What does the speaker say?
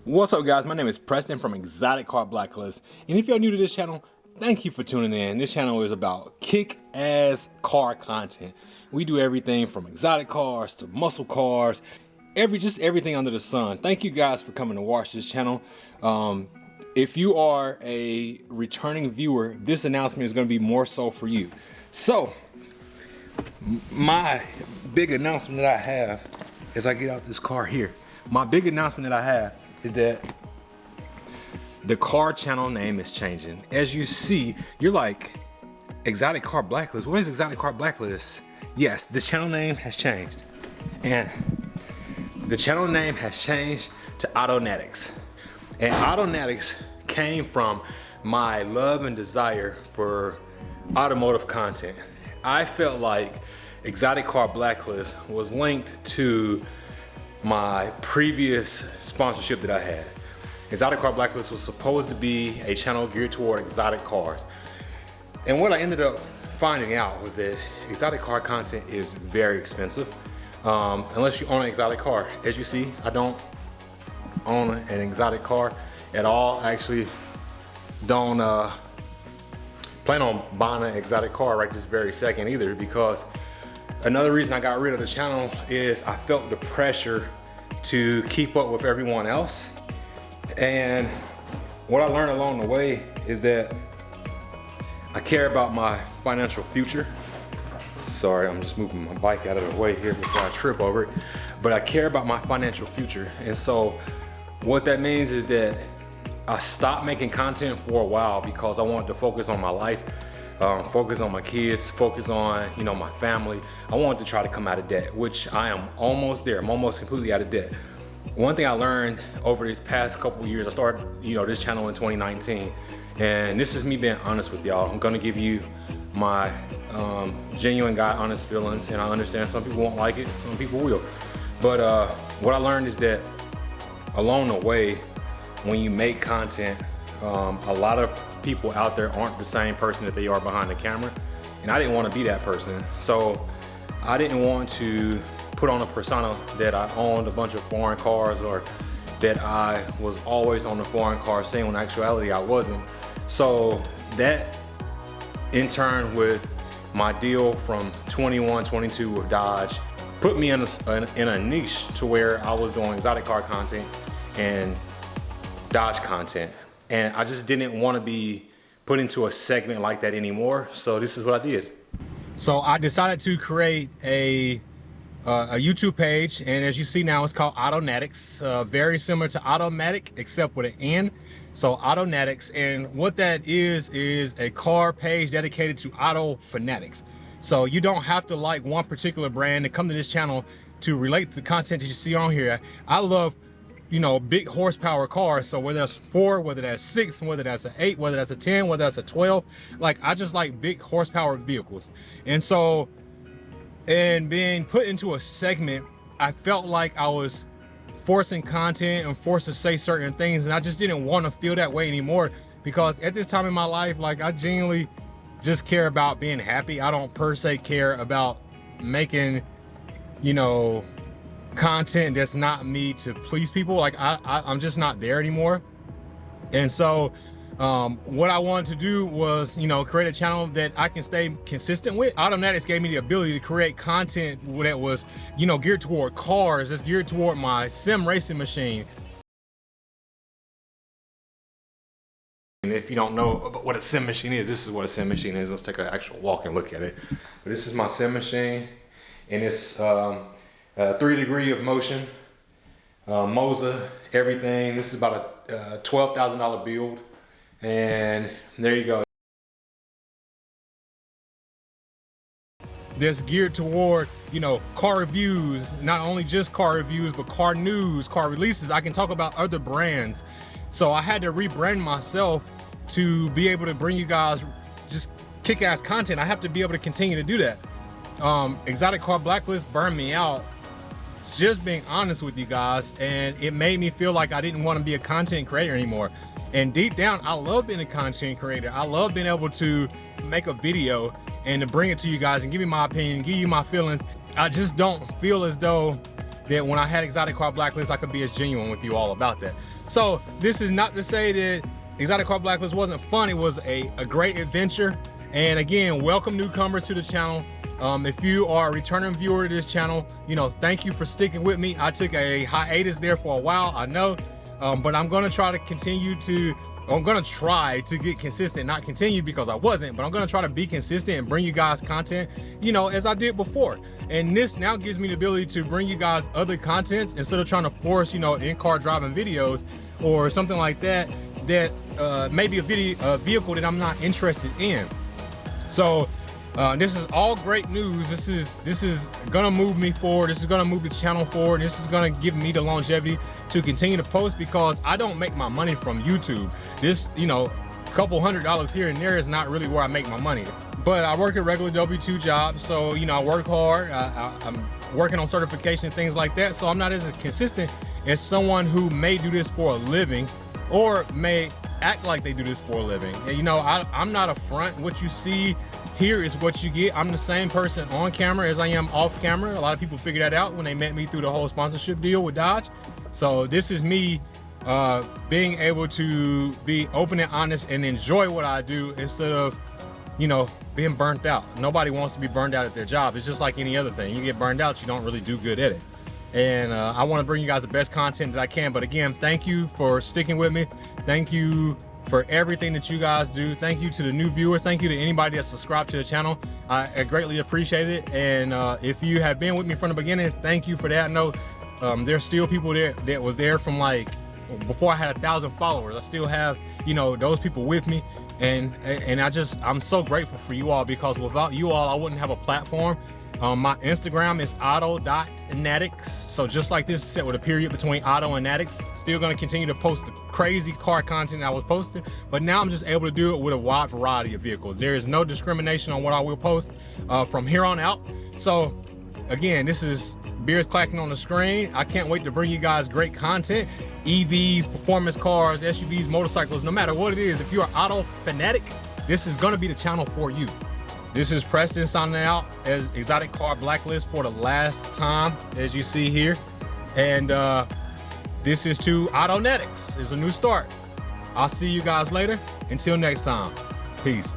What's up guys, my name is Preston from Car Blacklist, and if you're new to this channel, thank you for tuning in. This channel is about kick-ass car content. We do everything from exotic cars to muscle cars, just everything under the sun. Thank you guys for coming to watch this channel. If you are a returning viewer, this announcement is going to be more so for you. So, my big announcement that I have as I get out this car here, my big announcement that I have is that the car channel name is changing. As you see, you're like, Exotic Car Blacklist? What is Exotic Car Blacklist? Yes, the channel name has changed. And the channel name has changed to AutoNatics. And AutoNatics came from my love and desire for automotive content. I felt like Exotic Car Blacklist was linked to my previous sponsorship that I had. Exotic Car Blacklist was supposed to be a channel geared toward exotic cars. And what I ended up finding out was that exotic car content is very expensive, unless you own an exotic car. As you see, I don't own an exotic car at all. I actually don't plan on buying an exotic car right this very second either, because another reason I got rid of the channel is I felt the pressure to keep up with everyone else. And what I learned along the way is that I care about my financial future. Sorry, I'm just moving my bike out of the way here before I trip over it. But I care about my financial future. And so what that means is that I stopped making content for a while because I wanted to focus on my life, focus on my kids, focus on, my family. I wanted to try to come out of debt, which I am almost there. I'm almost completely out of debt. One thing I learned over these past couple of years, I started, this channel in 2019, and this is me being honest with y'all. I'm gonna give you my genuine guy honest feelings, and I understand some people won't like it, some people will. But what I learned is that along the way, when you make content, a lot of people out there aren't the same person that they are behind the camera, and I didn't want to be that person. So I didn't want to put on a persona that I owned a bunch of foreign cars or that I was always on the foreign car scene, when in actuality I wasn't. So that in turn with my deal from 21, 22 with Dodge put me in a niche to where I was doing exotic car content and Dodge content. And I just didn't want to be put into a segment like that anymore. So this is what I did. So I decided to create a YouTube page, and as you see now, it's called AutoNatics. Very similar to Automatic, except with an N. So AutoNatics, and what that is a car page dedicated to auto fanatics. So you don't have to like one particular brand to come to this channel to relate to the content that you see on here. I love big horsepower cars. So whether that's 4, whether that's 6, whether that's an 8, whether that's a 10, whether that's a 12, like I just like big horsepower vehicles. And so, and being put into a segment, I felt like I was forcing content and forced to say certain things, and I just didn't want to feel that way anymore, because at this time in my life, like I genuinely just care about being happy. I don't per se care about making, content that's not me to please people. Like I'm just not there anymore. And so what I wanted to do was create a channel that I can stay consistent with. AutoNatics gave me the ability to create content that was geared toward cars, that's geared toward my sim racing machine. And if you don't know what a sim machine is, this is what a sim machine is. Let's take an actual walk and look at it. But this is my sim machine, and it's 3 degree of motion, Moza, everything. This is about a $12,000 build, and there you go. That's geared toward, car reviews, not only just car reviews, but car news, car releases. I can talk about other brands. So I had to rebrand myself to be able to bring you guys just kick-ass content. I have to be able to continue to do that. Exotic Car Blacklist burned me out, just being honest with you guys, and it made me feel like I didn't want to be a content creator anymore. And deep down, I love being a content creator. I love being able to make a video and to bring it to you guys and give you my opinion, give you my feelings. I just don't feel as though that when I had Exotic Car Blacklist, I could be as genuine with you all about that. So this is not to say that Exotic Car Blacklist wasn't fun. It was a great adventure. And again, welcome newcomers to the channel. If you are a returning viewer to this channel, you know, thank you for sticking with me. I took a hiatus there for a while, I know, but I'm gonna try to continue to, I'm gonna try to get consistent, not continue because I wasn't, but I'm gonna try to be consistent and bring you guys content, you know, as I did before. And this now gives me the ability to bring you guys other contents instead of trying to force, you know, in-car driving videos or something like that, that maybe a vehicle that I'm not interested in. So this is all great news. This is gonna move me forward. This is gonna move the channel forward. This is gonna give me the longevity to continue to post, because I don't make my money from YouTube. This, you know, couple $100 here and there is not really where I make my money. But I work a regular W-2 job, so you know, I work hard. I'm working on certification, things like that. So I'm not as consistent as someone who may do this for a living, or may act like they do this for a living. And you know, I'm not a front. What you see here is what you get. I'm the same person on camera as I am off camera. A lot of people figured that out when they met me through the whole sponsorship deal with Dodge. So this is me being able to be open and honest and enjoy what I do instead of, you know, being burnt out. Nobody wants to be burned out at their job. It's just like any other thing. You get burned out, you don't really do good at it. And I want to bring you guys the best content that I can. But again, thank you for sticking with me. Thank you for everything that you guys do. Thank you to the new viewers. Thank you to anybody that's subscribed to the channel. I greatly appreciate it. And if you have been with me from the beginning, thank you for that. I know there's still people there that was there from like before I had 1,000 followers. I still have, you know, those people with me. And I'm so grateful for you all, because without you all, I wouldn't have a platform. My Instagram is AutoNatics. So just like this, set with a period between Auto and Natics. Still gonna continue to post the crazy car content I was posting, but now I'm just able to do it with a wide variety of vehicles. There is no discrimination on what I will post from here on out. So again, this is beers clacking on the screen. I can't wait to bring you guys great content. EVs, performance cars, SUVs, motorcycles, no matter what it is. If you're an auto fanatic, this is gonna be the channel for you. This is Preston signing out as Exotic Car Blacklist for the last time, as you see here. And this is to AutoNatics. It's a new start. I'll see you guys later. Until next time, peace.